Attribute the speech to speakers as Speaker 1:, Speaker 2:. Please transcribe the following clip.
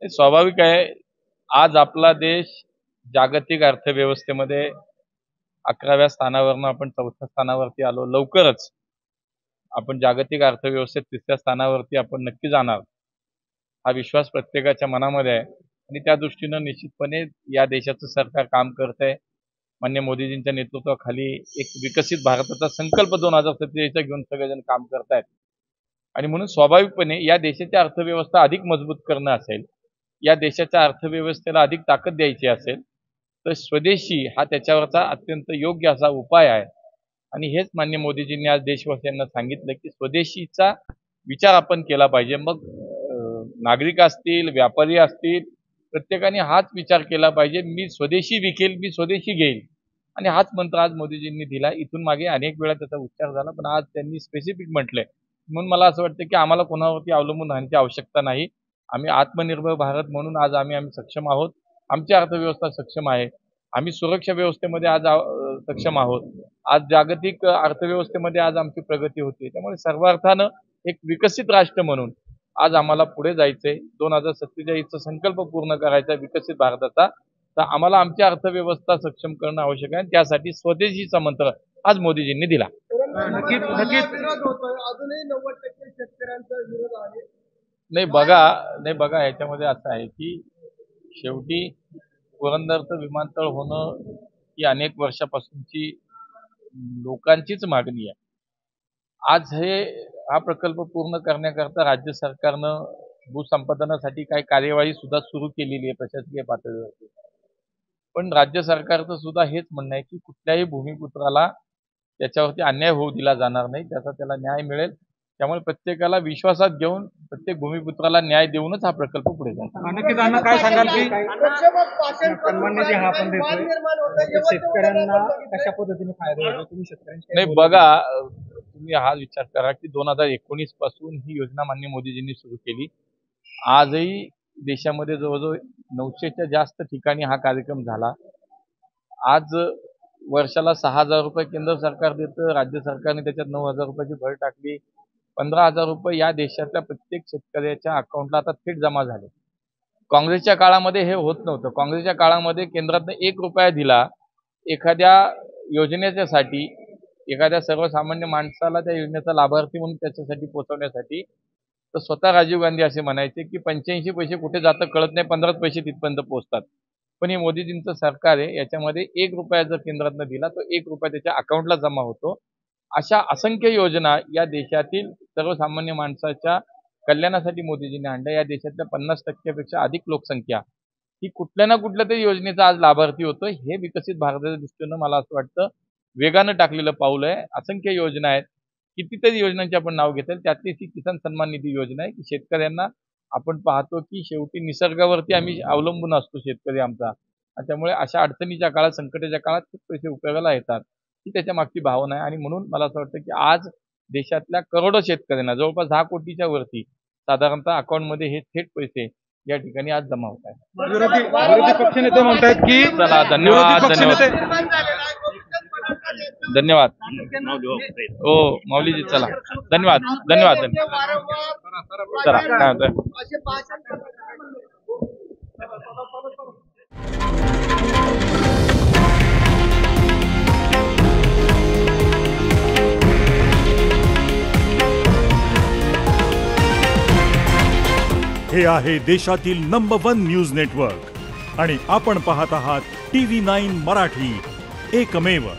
Speaker 1: हे स्वाभाविक आहे। आज आपला देश जागतिक अर्थव्यवस्थेमध्ये 11व्या स्थानावरून आपण 4थ्या स्थानावरती आलो। लवकरच आपण जागतिक अर्थव्यवस्थेत 3ऱ्या स्थानावरती आपण नक्की जाणार हा विश्वास प्रत्येकाच्या मनामध्ये आहे आणि त्या दृष्टीने निश्चितपणे या देशाचं सरकार काम करतंय। माननीय मोदीजींच्या नेतृत्वाखाली एक विकसित भारताचा संकल्प 2047 चा घेऊन सगळेजण काम करतायत आणि म्हणून स्वाभाविकपणे या देशाची अर्थव्यवस्था अधिक मजबूत करणं असेल, या देशाच्या अर्थव्यवस्थेला अधिक ताकद द्यायची असेल तर स्वदेशी हा त्याच्यावरचा अत्यंत योग्य असा उपाय आहे आणि हेच माननीय मोदीजींनी आज देशवासियांना सांगितलं की स्वदेशीचा विचार आपण केला पाहिजे। मग नागरिक असतील, व्यापारी असतील, प्रत्येकाने हाच विचार केला पाहिजे, मी स्वदेशी विकेल, मी स्वदेशी घेईल आणि हाच मंत्र आज मोदीजींनी दिला। इथून मागे अनेक वेळा त्याचा उच्चार झाला पण आज त्यांनी स्पेसिफिक म्हटलंय म्हणून मला असं वाटतं की आम्हाला कोणावरती अवलंबून राहण्याची आवश्यकता नाही। आम्ही आत्मनिर्भर भारत म्हणून आज आम्ही सक्षम आहोत, आमची अर्थव्यवस्था सक्षम आहे, आम्ही सुरक्षा व्यवस्थेमध्ये आज सक्षम आहोत, आज जागतिक अर्थव्यवस्थेमध्ये आज आमची प्रगती होते। त्यामुळे सर्व अर्थानं एक विकसित राष्ट्र म्हणून आज आम्हाला पुढे जायचंय। 2047 चा संकल्प पूर्ण करायचा विकसित भारताचा, तर आम्हाला आमची अर्थव्यवस्था सक्षम करणं आवश्यक आहे। त्यासाठी स्वदेशीचा मंत्र आज मोदीजींनी दिला।
Speaker 2: नक्कीच अजूनही 90% शेतकऱ्यांचा विरोध आहे।
Speaker 1: नाही बघा याच्यामध्ये असं आहे की शेवटी पुरंदरचं विमानतळ होणं ही अनेक वर्षापासूनची लोकांचीच मागणी आहे। आज हा प्रकल्प पूर्ण करण्याकरता राज्य सरकारनं भूसंपादनासाठी काही कार्यवाही सुद्धा सुरू केलेली आहे प्रशासकीय पातळीवरती, पण राज्य सरकारचं सुद्धा हेच म्हणणं आहे की कुठल्याही भूमिपुत्राला त्याच्यावरती अन्याय होऊ दिला जाणार नाही, त्याला न्याय मिळेल। त्यामुळे प्रत्येकाला विश्वासात घेऊन प्रत्येक भूमिपुत्राला न्याय देऊनच हा प्रकल्प पुढे जाईल।
Speaker 2: नक्कीच अण्णा काय सांगाल की सन्मान्य जे हा आपण देतोय शेतकऱ्यांना कशा पद्धतीने फायदा होतो, तुम्ही शेतकऱ्यांना
Speaker 1: नाही बघा, तुम्ही हा विचार करा की 2019 पासून ही योजना माननीय मोदीजींनी सुरू केली। आजही देशामध्ये जवळजवळ 900च्या जास्त ठिकाणी हा कार्यक्रम झाला। आज वर्षाला 6,000 रुपये केंद्र सरकार देतं, राज्य सरकारने त्याच्यात 9,000 रुपयाची भर टाकली। 15,000 रुपये या देशातल्या प्रत्येक शेतकऱ्याच्या अकाउंटला आता थेट जमा झाले। काँग्रेसच्या काळामध्ये हे होत नव्हतं। काँग्रेसच्या काळामध्ये केंद्रातनं 1 रुपया दिला एखाद्या योजनेच्यासाठी, एखाद्या सर्वसामान्य माणसाला त्या योजनेचा लाभार्थी म्हणून त्याच्यासाठी पोहोचवण्यासाठी, तर स्वतः राजीव गांधी असे म्हणायचे की 85 पैसे कुठे जातं कळत नाही, 15 पैसे तिथपर्यंत पोहोचतात। पण हे मोदीजींचं सरकार आहे, याच्यामध्ये 1 रुपया जर केंद्रातनं दिला तर 1 रुपया त्याच्या अकाउंटला जमा होतो। अशा असंख्य योजना या देशातील सर्वसामान्य माणसाच्या कल्याणासाठी मोदीजींनी आणल्या। या देशातल्या 50% पेक्षा अधिक लोकसंख्या ही कुठल्या ना कुठल्या तरी योजनेचा आज लाभार्थी होतं। हे विकसित भारताच्या दृष्टीनं मला असं वाटतं वेगानं टाकलेलं पाऊल आहे। असंख्य योजना आहेत, कितीतरी योजनांचे आपण नाव घेतलं, त्यातली ही किसान सन्मान निधी योजना आहे की शेतकऱ्यांना आपण पाहतो की शेवटी निसर्गावरती आम्ही अवलंबून असतो शेतकरी आमचा, त्यामुळे अशा अडचणीच्या काळात, संकटाच्या काळात खूप पैसे उपयोगाला येतात, ही त्याच्या मागची भावना आहे। आणि म्हणून मला असं वाटतं की आज देशातल्या करोडो शेतकऱ्यांना जवळपास 10 कोटीच्या वरती साधारणतः अकाउंटमध्ये हे थेट पैसे या ठिकाणी आज जमा होत आहेत।
Speaker 2: विरोधी पक्षनेते म्हणतात की
Speaker 1: चला धन्यवाद हो माऊलीजी, चला धन्यवाद चला काय होतंय।
Speaker 3: हे आहे देशातील नंबर 1 न्यूज नेटवर्क आणि आपण पाहत आहात TV9 मराठी, एकमेव।